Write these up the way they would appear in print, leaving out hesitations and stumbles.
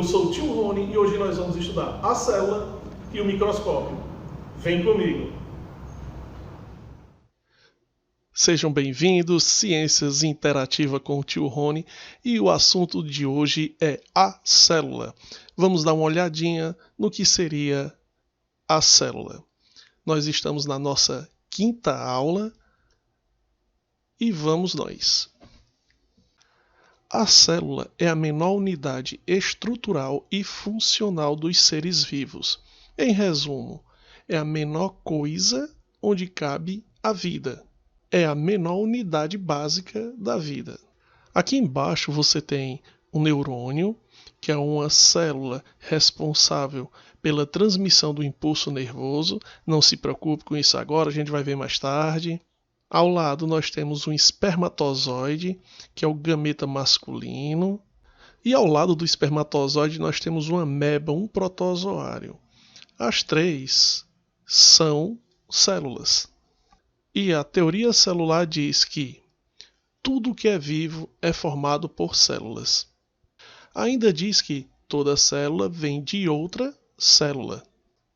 Eu sou o tio Rony e hoje nós vamos estudar a célula e o microscópio. Vem comigo! Sejam bem-vindos, Ciências Interativa com o tio Rony, e o assunto de hoje é a célula. Vamos dar uma olhadinha no que seria a célula. Nós estamos na nossa quinta aula e vamos nós. A célula é a menor unidade estrutural e funcional dos seres vivos. Em resumo, é a menor coisa onde cabe a vida. É a menor unidade básica da vida. Aqui embaixo você tem um neurônio, que é uma célula responsável pela transmissão do impulso nervoso. Não se preocupe com isso agora, a gente vai ver mais tarde. Ao lado nós temos um espermatozoide, que é o gameta masculino. E ao lado do espermatozoide nós temos uma ameba, um protozoário. As três são células. E a teoria celular diz que tudo que é vivo é formado por células. Ainda diz que toda célula vem de outra célula.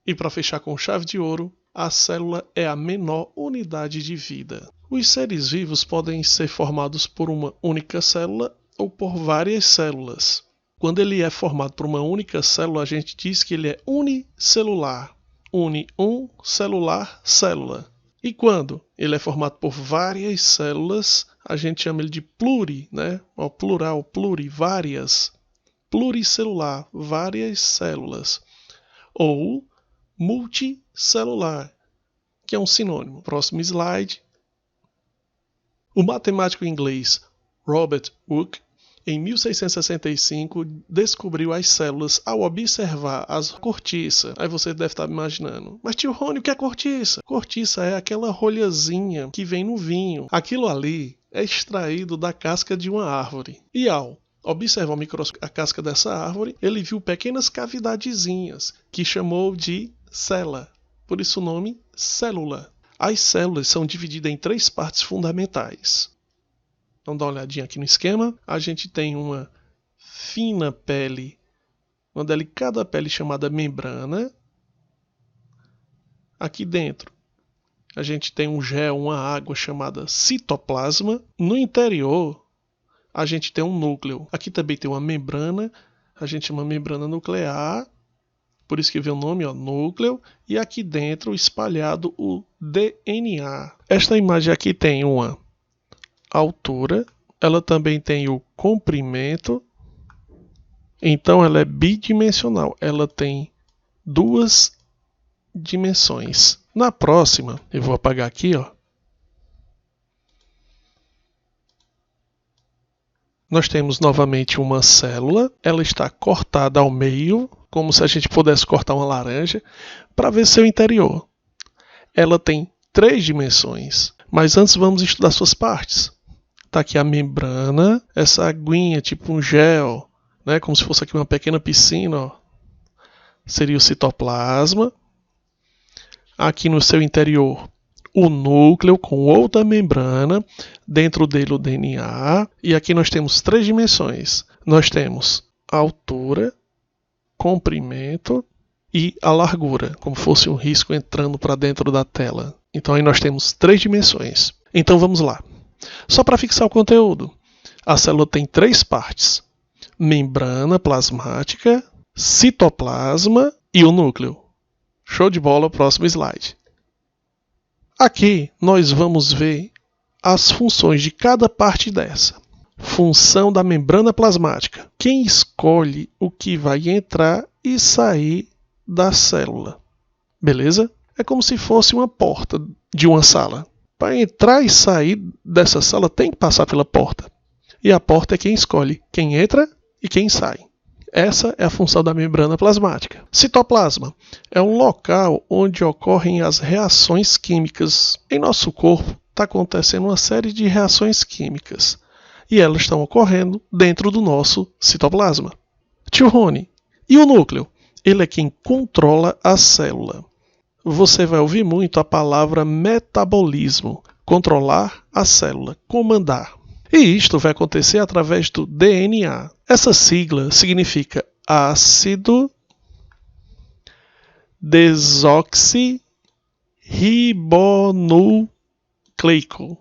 E para fechar com chave de ouro, a célula é a menor unidade de vida. Os seres vivos podem ser formados por uma única célula ou por várias células. Quando ele é formado por uma única célula, a gente diz que ele é unicelular. Celular, célula. E quando ele é formado por várias células, a gente chama ele de pluri, né? O plural, pluri, várias. Pluricelular, várias células. Ou multicelular, que é um sinônimo. Próximo slide. O matemático inglês Robert Hooke, em 1665, descobriu as células ao observar as cortiça. Aí você deve estar imaginando, mas tio Rony, o que é cortiça? Cortiça é aquela rolhazinha que vem no vinho. Aquilo ali é extraído da casca de uma árvore. E ao observar a casca dessa árvore, ele viu pequenas cavidadezinhas, que chamou de célula. Por isso o nome célula. As células são divididas em três partes fundamentais. Vamos dar uma olhadinha aqui no esquema. A gente tem uma fina pele, uma delicada pele chamada membrana. Aqui dentro a gente tem um gel, uma água chamada citoplasma. No interior a gente tem um núcleo. Aqui também tem uma membrana, a gente chama membrana nuclear. Por isso que vem o nome, ó, núcleo. E aqui dentro espalhado o DNA. Esta imagem aqui tem uma altura, ela também tem o comprimento, então ela é bidimensional, ela tem duas dimensões. Na próxima, eu vou apagar aqui, ó. Nós temos novamente uma célula, ela está cortada ao meio, como se a gente pudesse cortar uma laranja, para ver seu interior. Ela tem três dimensões, mas antes vamos estudar suas partes. Está aqui a membrana, essa aguinha, tipo um gel, né? Como se fosse aqui uma pequena piscina, ó. Seria o citoplasma. Aqui no seu interior, o núcleo com outra membrana, dentro dele o DNA. E aqui nós temos três dimensões. Nós temos a altura, comprimento e a largura, como fosse um risco entrando para dentro da tela. Então aí nós temos três dimensões. Então vamos lá. Só para fixar o conteúdo, a célula tem três partes: membrana plasmática, citoplasma e o núcleo. Show de bola, próximo slide. Aqui nós vamos ver as funções de cada parte dessa. Função da membrana plasmática. Quem escolhe o que vai entrar e sair da célula. Beleza? É como se fosse uma porta de uma sala. Para entrar e sair dessa sala tem que passar pela porta. E a porta é quem escolhe quem entra e quem sai. Essa é a função da membrana plasmática. Citoplasma é um local onde ocorrem as reações químicas. Em nosso corpo está acontecendo uma série de reações químicas. E elas estão ocorrendo dentro do nosso citoplasma. Tio Rony, e o núcleo? Ele é quem controla a célula. Você vai ouvir muito a palavra metabolismo, controlar a célula, comandar. E isto vai acontecer através do DNA. Essa sigla significa ácido desoxirribonucleico.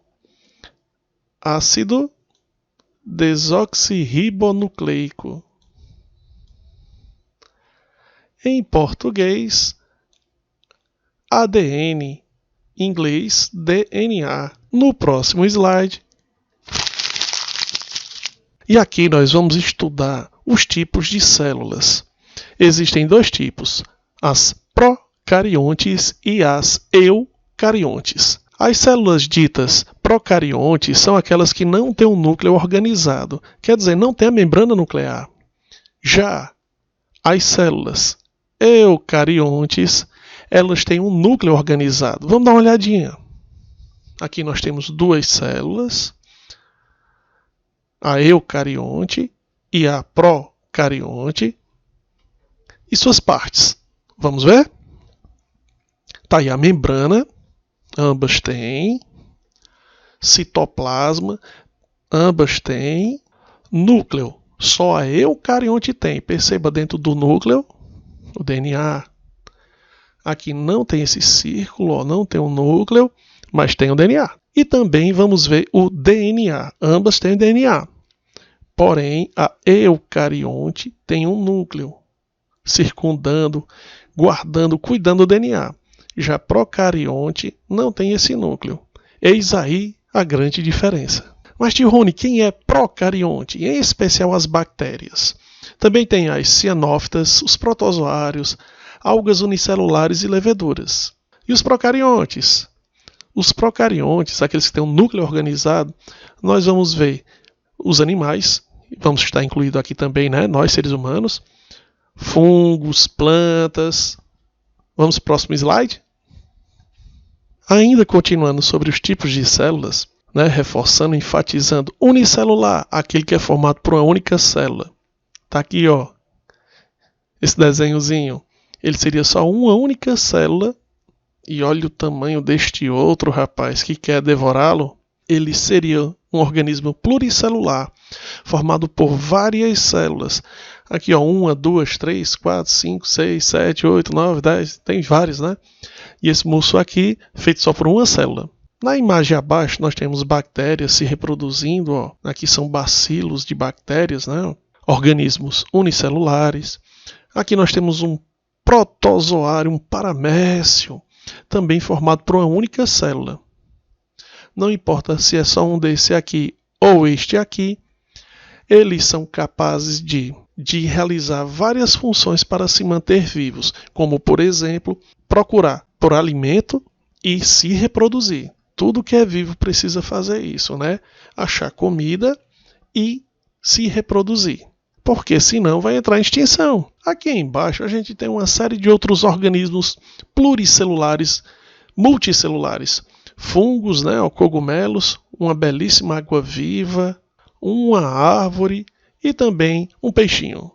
Ácido desoxirribonucleico. Em português, ADN. Em inglês, DNA. No próximo slide. E aqui nós vamos estudar os tipos de células. Existem dois tipos, as procariontes e as eucariontes. As células ditas procariontes são aquelas que não têm um núcleo organizado, quer dizer, não tem a membrana nuclear. Já as células eucariontes, elas têm um núcleo organizado. Vamos dar uma olhadinha. Aqui nós temos duas células, a eucarionte e a procarionte, e suas partes. Vamos ver? Está aí a membrana, ambas têm. Citoplasma, ambas têm. Núcleo, só a eucarionte tem. Perceba, dentro do núcleo, o DNA. Aqui não tem esse círculo, ó, não tem um núcleo, mas tem o DNA. E também vamos ver o DNA. Ambas têm DNA. Porém, a eucarionte tem um núcleo, circundando, guardando, cuidando do DNA. Já a procarionte não tem esse núcleo. Eis aí a grande diferença. Mas, tio Rony, quem é procarionte? Em especial as bactérias. Também tem as cianófitas, os protozoários, algas unicelulares e leveduras. E os procariontes? Os procariontes, aqueles que têm um núcleo organizado, nós vamos ver os animais, vamos estar incluído aqui também, né, nós seres humanos, fungos, plantas. Vamos para o próximo slide? Ainda continuando sobre os tipos de células, né, reforçando, enfatizando, unicelular, aquele que é formado por uma única célula. Está aqui, ó, esse desenhozinho. Ele seria só uma única célula. E olha o tamanho deste outro rapaz que quer devorá-lo. Ele seria um organismo pluricelular, formado por várias células. Aqui, ó, 1, 2, 3, 4, 5, 6, 7, 8, 9, 10, tem vários, né? E esse moço aqui, feito só por uma célula. Na imagem abaixo, nós temos bactérias se reproduzindo, ó. Aqui são bacilos de bactérias, né? Organismos unicelulares. Aqui nós temos um protozoário, um paramécio, também formado por uma única célula. Não importa se é só um desse aqui ou este aqui, eles são capazes de realizar várias funções para se manter vivos, como, por exemplo, procurar por alimento e se reproduzir. Tudo que é vivo precisa fazer isso, né? Achar comida e se reproduzir. Porque senão vai entrar em extinção. Aqui embaixo a gente tem uma série de outros organismos pluricelulares, multicelulares. Fungos, né, cogumelos, uma belíssima água-viva, uma árvore e também um peixinho.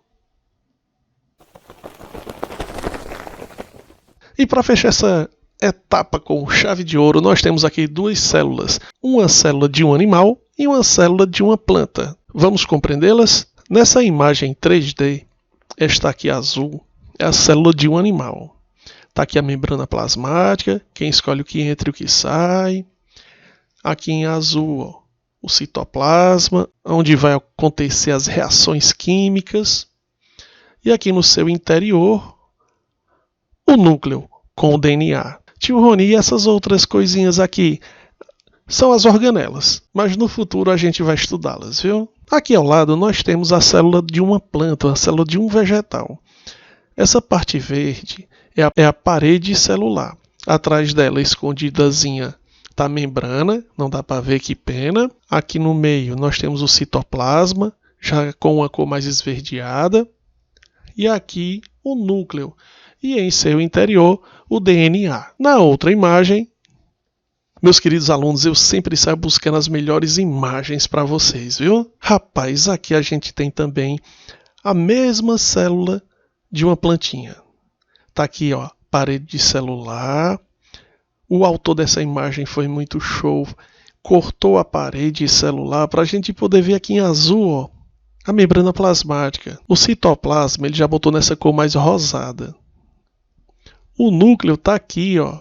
E para fechar essa etapa com chave de ouro, nós temos aqui duas células. Uma célula de um animal e uma célula de uma planta. Vamos compreendê-las? Nessa imagem 3D, esta aqui azul é a célula de um animal. Está aqui a membrana plasmática, quem escolhe o que entra e o que sai. Aqui em azul, ó, o citoplasma, onde vai acontecer as reações químicas. E aqui no seu interior, o núcleo com o DNA. Tio Rony, e essas outras coisinhas aqui são as organelas, mas no futuro a gente vai estudá-las, viu? Aqui ao lado nós temos a célula de uma planta, a célula de um vegetal. Essa parte verde é a parede celular. Atrás dela, escondidazinha, está a membrana, não dá para ver, que pena. Aqui no meio nós temos o citoplasma, já com uma cor mais esverdeada. E aqui o núcleo. E em seu interior, o DNA. Na outra imagem, meus queridos alunos, eu sempre saio buscando as melhores imagens para vocês, viu? Rapaz, aqui a gente tem também a mesma célula de uma plantinha. Tá aqui, ó, parede celular. O autor dessa imagem foi muito show. Cortou a parede celular para a gente poder ver aqui em azul, ó, A membrana plasmática. O citoplasma ele já botou nessa cor mais rosada. O núcleo está aqui, ó.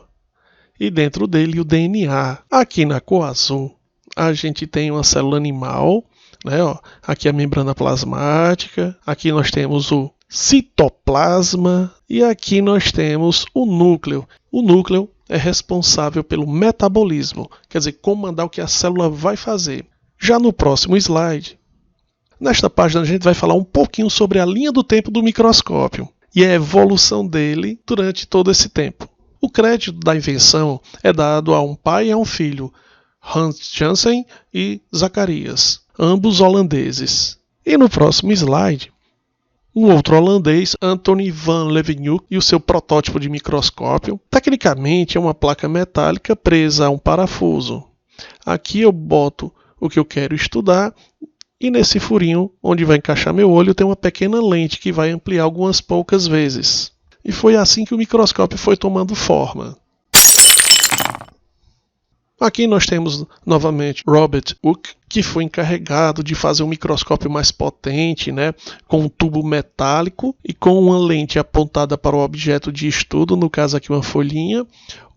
E dentro dele o DNA. Aqui na cor azul, a gente tem uma célula animal, né? Ó. Aqui a membrana plasmática. Aqui nós temos o citoplasma. E aqui nós temos o núcleo. O núcleo é responsável pelo metabolismo, quer dizer, comandar o que a célula vai fazer. Já no próximo slide, nesta página a gente vai falar um pouquinho sobre a linha do tempo do microscópio e a evolução dele durante todo esse tempo. O crédito da invenção é dado a um pai e a um filho, Hans Janssen e Zacarias, ambos holandeses. E no próximo slide, um outro holandês, Anthony van Leeuwenhoek, e o seu protótipo de microscópio. Tecnicamente é uma placa metálica presa a um parafuso. Aqui eu boto o que eu quero estudar e nesse furinho onde vai encaixar meu olho tem uma pequena lente que vai ampliar algumas poucas vezes. E foi assim que o microscópio foi tomando forma. Aqui nós temos novamente Robert Hooke, que foi encarregado de fazer um microscópio mais potente, né, com um tubo metálico e com uma lente apontada para o objeto de estudo, no caso aqui uma folhinha,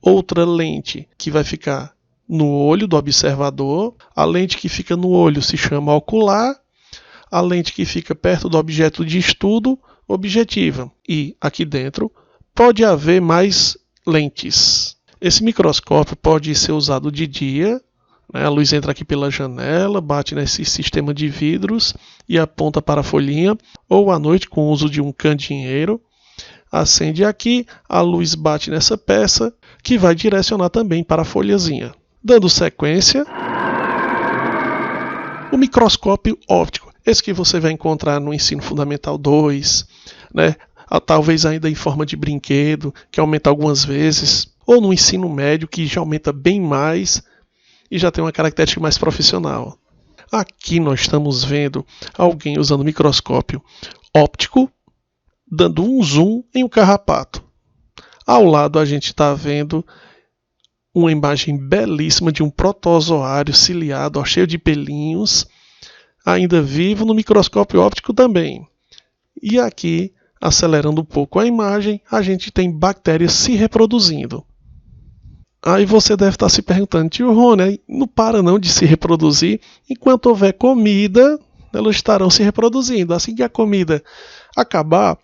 outra lente que vai ficar no olho do observador, a lente que fica no olho se chama ocular, a lente que fica perto do objeto de estudo, objetiva, e aqui dentro pode haver mais lentes. Esse microscópio pode ser usado de dia, né? A luz entra aqui pela janela, bate nesse sistema de vidros e aponta para a folhinha, ou à noite com o uso de um candeeiro. Acende aqui, a luz bate nessa peça, que vai direcionar também para a folhazinha. Dando sequência, o microscópio óptico, esse que você vai encontrar no Ensino Fundamental 2, né? Talvez ainda em forma de brinquedo, que aumenta algumas vezes, ou no ensino médio, que já aumenta bem mais e já tem uma característica mais profissional. Aqui nós estamos vendo alguém usando microscópio óptico, dando um zoom em um carrapato. Ao lado a gente está vendo uma imagem belíssima de um protozoário ciliado, ó, cheio de pelinhos, ainda vivo no microscópio óptico também. E aqui, acelerando um pouco a imagem, a gente tem bactérias se reproduzindo. Aí você deve estar se perguntando, tio Rony, não para não de se reproduzir, enquanto houver comida, elas estarão se reproduzindo. Assim que a comida acabar,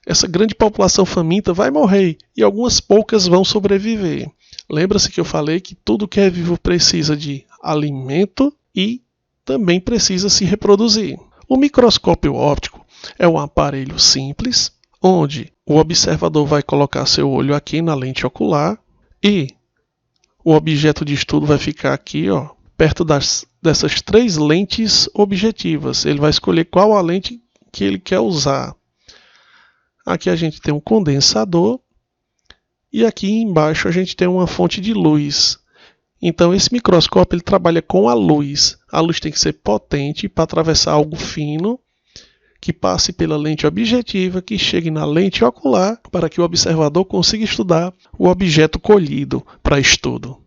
essa grande população faminta vai morrer e algumas poucas vão sobreviver. Lembra-se que eu falei que tudo que é vivo precisa de alimento e também precisa se reproduzir. O microscópio óptico é um aparelho simples, onde o observador vai colocar seu olho aqui na lente ocular e o objeto de estudo vai ficar aqui, ó, perto dessas três lentes objetivas. Ele vai escolher qual a lente que ele quer usar. Aqui a gente tem um condensador e aqui embaixo a gente tem uma fonte de luz. Então esse microscópio ele trabalha com a luz. A luz tem que ser potente para atravessar algo fino, que passe pela lente objetiva, que chegue na lente ocular, para que o observador consiga estudar o objeto colhido para estudo.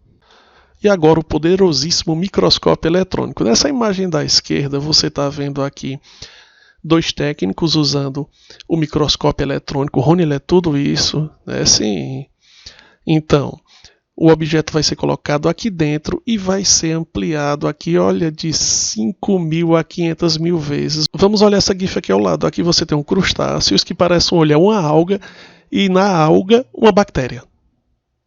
E agora o poderosíssimo microscópio eletrônico. Nessa imagem da esquerda você está vendo aqui dois técnicos usando o microscópio eletrônico. O Rony, ele é tudo isso, né? Sim. Então, o objeto vai ser colocado aqui dentro e vai ser ampliado aqui, olha, de 5.000 a 500.000 vezes. Vamos olhar essa GIF aqui ao lado. Aqui você tem um crustáceo que parece um olho, é uma alga, e na alga uma bactéria.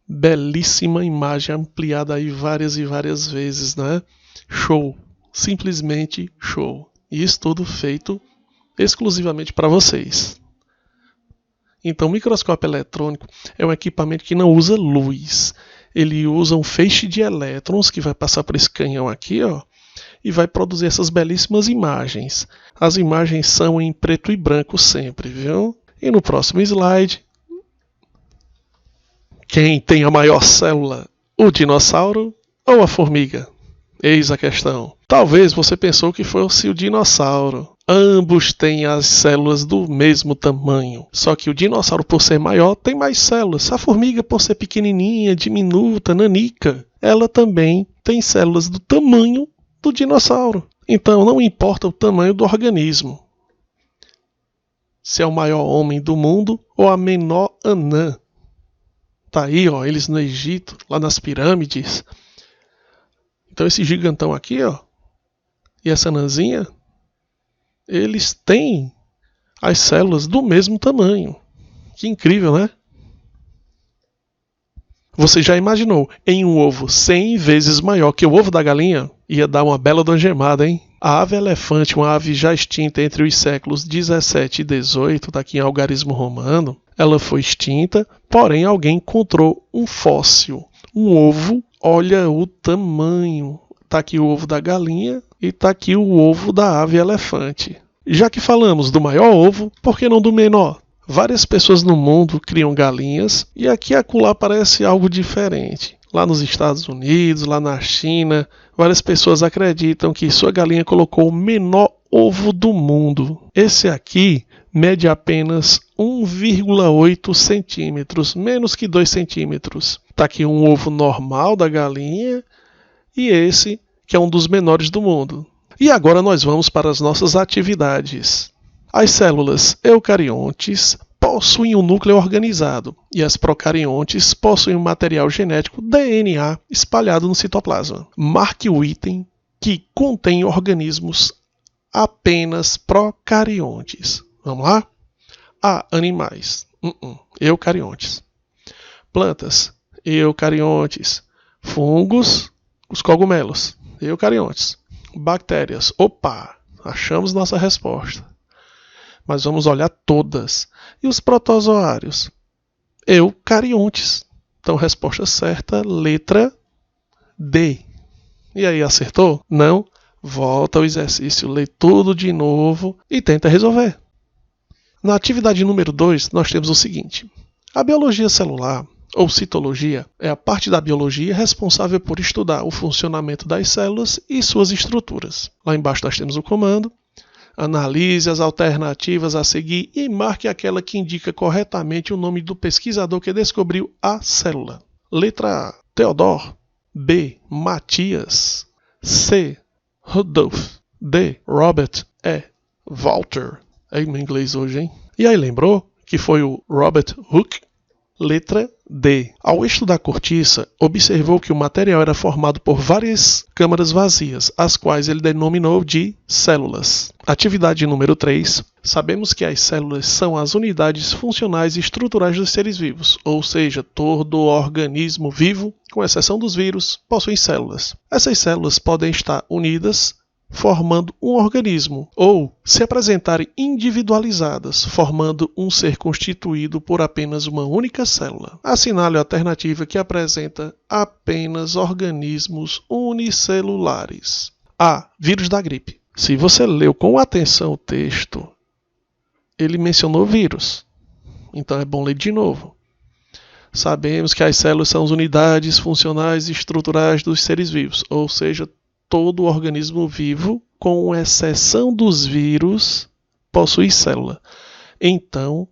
Belíssima imagem ampliada aí várias e várias vezes, né? Show, simplesmente show. E isso tudo feito exclusivamente para vocês. Então, o microscópio eletrônico é um equipamento que não usa luz. Ele usa um feixe de elétrons que vai passar por esse canhão aqui, ó, e vai produzir essas belíssimas imagens. As imagens são em preto e branco sempre, viu? E no próximo slide, quem tem a maior célula? O dinossauro ou a formiga? Eis a questão. Talvez você pensou que fosse o dinossauro. Ambos têm as células do mesmo tamanho. Só que o dinossauro, por ser maior, tem mais células. A formiga, por ser pequenininha, diminuta, nanica, ela também tem células do tamanho do dinossauro. Então não importa o tamanho do organismo, se é o maior homem do mundo ou a menor anã. Tá aí, ó, eles no Egito, lá nas pirâmides. Então esse gigantão aqui, ó, e essa anãzinha, eles têm as células do mesmo tamanho. Que incrível, né? Você já imaginou, em um ovo 100 vezes maior que o ovo da galinha? Ia dar uma bela de uma gemada, hein? A ave elefante, uma ave já extinta entre os séculos 17 e 18, daqui em algarismo romano, ela foi extinta, porém alguém encontrou um fóssil, um ovo. Olha o tamanho. Tá aqui o ovo da galinha e tá aqui o ovo da ave elefante. Já que falamos do maior ovo, por que não do menor? Várias pessoas no mundo criam galinhas e aqui e acolá parece algo diferente. Lá nos Estados Unidos, lá na China, várias pessoas acreditam que sua galinha colocou o menor ovo do mundo. Esse aqui mede apenas 1,8 centímetros, menos que 2 centímetros. Está aqui um ovo normal da galinha e esse que é um dos menores do mundo. E agora nós vamos para as nossas atividades. As células eucariontes possuem um núcleo organizado e as procariontes possuem um material genético DNA espalhado no citoplasma. Marque o item que contém organismos apenas procariontes. Vamos lá? A. Animais. Eucariontes. Plantas. Eucariontes. Fungos. Os cogumelos. Eucariontes. Bactérias. Opa! Achamos nossa resposta. Mas vamos olhar todas. E os protozoários? Eucariontes. Então, resposta certa, letra D. E aí, acertou? Não? Volta ao exercício, lê tudo de novo e tenta resolver. Na atividade número 2, nós temos o seguinte. A biologia celular, ou citologia, é a parte da biologia responsável por estudar o funcionamento das células e suas estruturas. Lá embaixo nós temos o comando. Analise as alternativas a seguir e marque aquela que indica corretamente o nome do pesquisador que descobriu a célula. Letra A, Theodor. B, Matias. C, Rudolf. D, Robert. E, Walter. É meu inglês hoje, hein? E aí, lembrou que foi o Robert Hooke? Letra D. Ao estudar a cortiça, observou que o material era formado por várias câmaras vazias, as quais ele denominou de células. Atividade número 3. Sabemos que as células são as unidades funcionais e estruturais dos seres vivos, ou seja, todo organismo vivo, com exceção dos vírus, possui células. Essas células podem estar unidas, formando um organismo, ou se apresentarem individualizadas, formando um ser constituído por apenas uma única célula. Assinale a alternativa que apresenta apenas organismos unicelulares. A. Vírus da gripe. Se você leu com atenção o texto, ele mencionou vírus. Então é bom ler de novo. Sabemos que as células são as unidades funcionais e estruturais dos seres vivos, ou seja, todo organismo vivo, com exceção dos vírus, possui célula. Então,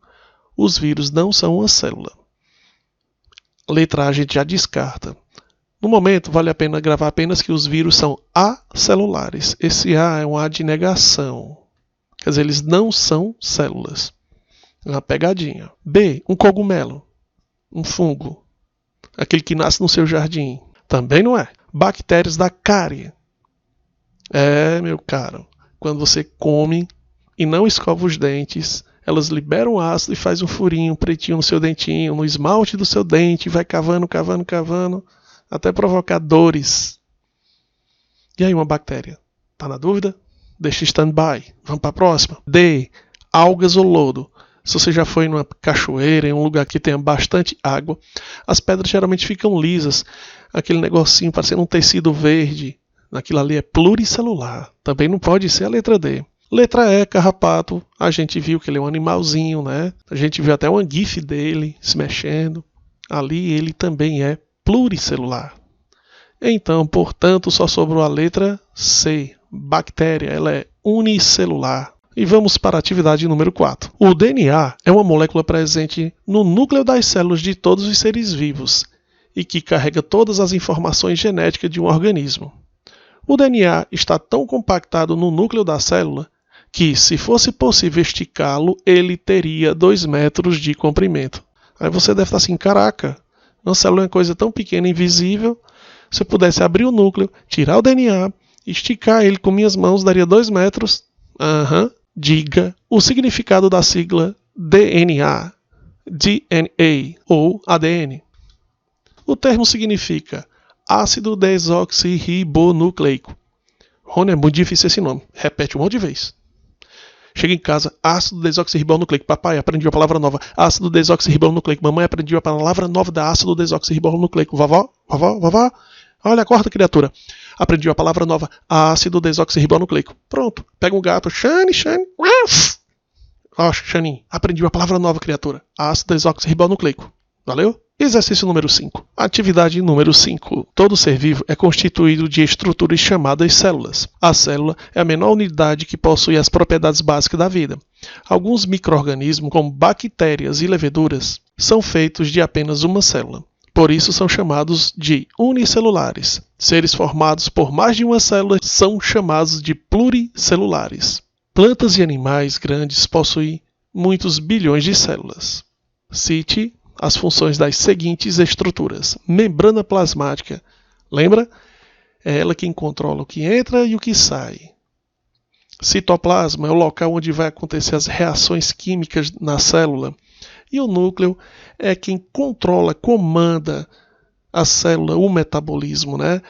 os vírus não são uma célula. Letra A a gente já descarta. No momento, vale a pena gravar apenas que os vírus são acelulares. Esse A é um A de negação. Quer dizer, eles não são células. É uma pegadinha. B, um cogumelo. Um fungo. Aquele que nasce no seu jardim. Também não é. Bactérias da cárie. É, meu caro, quando você come e não escova os dentes, elas liberam ácido e faz um furinho, um pretinho no seu dentinho, no esmalte do seu dente, vai cavando, cavando, cavando, até provocar dores. E aí, uma bactéria? Tá na dúvida? Deixa stand-by. Vamos para a próxima. D. Algas ou lodo. Se você já foi numa cachoeira, em um lugar que tenha bastante água, as pedras geralmente ficam lisas, aquele negocinho parecendo um tecido verde. Aquilo ali é pluricelular. Também não pode ser a letra D. Letra E, carrapato. A gente viu que ele é um animalzinho, né? A gente viu até uma gif dele se mexendo. Ali ele também é pluricelular. Então, portanto, só sobrou a letra C. Bactéria. Ela é unicelular. E vamos para a atividade número 4. O DNA é uma molécula presente no núcleo das células de todos os seres vivos e que carrega todas as informações genéticas de um organismo. O DNA está tão compactado no núcleo da célula que, se fosse possível esticá-lo, ele teria 2 metros de comprimento. Aí você deve estar assim, caraca, uma célula é uma coisa tão pequena e invisível. Se eu pudesse abrir o núcleo, tirar o DNA, esticar ele com minhas mãos, daria 2 metros. Diga o significado da sigla DNA, DNA ou ADN. O termo significa ácido desoxirribonucleico. Rony, é muito difícil esse nome. Repete um monte de vez. Chega em casa, ácido desoxirribonucleico. Papai, aprendi uma palavra nova. Ácido desoxirribonucleico. Mamãe, aprendi uma palavra nova da ácido desoxirribonucleico. Vovó, vovó, vovó. Olha, acorda, criatura. Aprendi uma palavra nova. Ácido desoxirribonucleico. Pronto. Pega um gato. Shane. Ó, Xanin. Aprendi uma palavra nova, criatura. Ácido desoxirribonucleico. Valeu? Exercício número 5. Atividade número 5. Todo ser vivo é constituído de estruturas chamadas células. A célula é a menor unidade que possui as propriedades básicas da vida. Alguns micro-organismos, como bactérias e leveduras, são feitos de apenas uma célula. Por isso são chamados de unicelulares. Seres formados por mais de uma célula são chamados de pluricelulares. Plantas e animais grandes possuem muitos bilhões de células. Cite as funções das seguintes estruturas. Membrana plasmática. Lembra? É ela quem controla o que entra e o que sai. Citoplasma é o local onde vai acontecer as reações químicas na célula. E o núcleo é quem controla, comanda a célula, o metabolismo, né?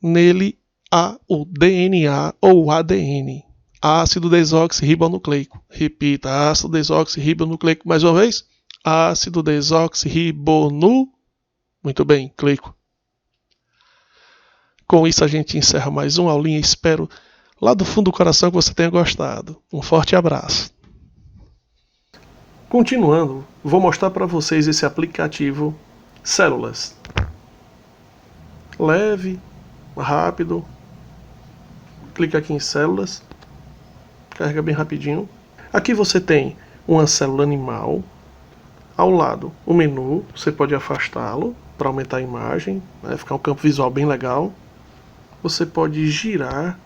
Nele há o DNA ou ADN. Ácido desoxirribonucleico. Repita, ácido desoxirribonucleico mais uma vez. Ácido desoxirribonucleico. Muito bem, clico. Com isso a gente encerra mais uma aulinha. Espero lá do fundo do coração que você tenha gostado. Um forte abraço. Continuando, vou mostrar para vocês esse aplicativo Células. Leve, rápido. Clica aqui em Células. Carrega bem rapidinho. Aqui você tem uma célula animal. Ao lado, o menu, você pode afastá-lo para aumentar a imagem, vai ficar um campo visual bem legal. Você pode girar,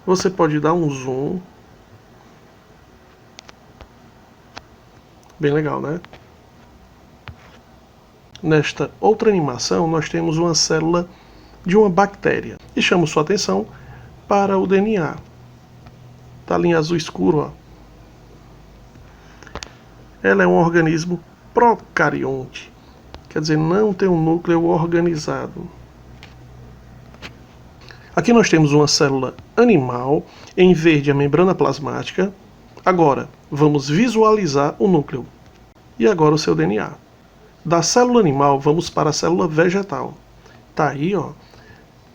você pode dar um zoom. Bem legal, né? Nesta outra animação, nós temos uma célula de uma bactéria. E chamo sua atenção para o DNA. Está ali em azul escuro, ó. Ela é um organismo procarionte, quer dizer, não tem um núcleo organizado. Aqui nós temos uma célula animal, em verde a membrana plasmática. Agora, vamos visualizar o núcleo. E agora o seu DNA. Da célula animal, vamos para a célula vegetal. Tá aí, ó.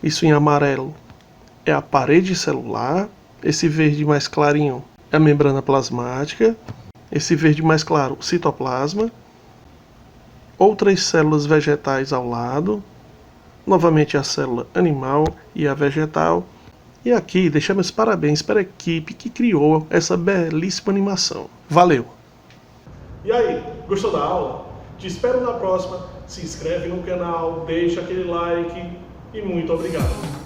Isso em amarelo é a parede celular. Esse verde mais clarinho é a membrana plasmática. Esse verde mais claro, o citoplasma. Outras células vegetais ao lado. Novamente a célula animal e a vegetal. E aqui deixa meus parabéns para a equipe que criou essa belíssima animação. Valeu! E aí, gostou da aula? Te espero na próxima. Se inscreve no canal, deixa aquele like e muito obrigado.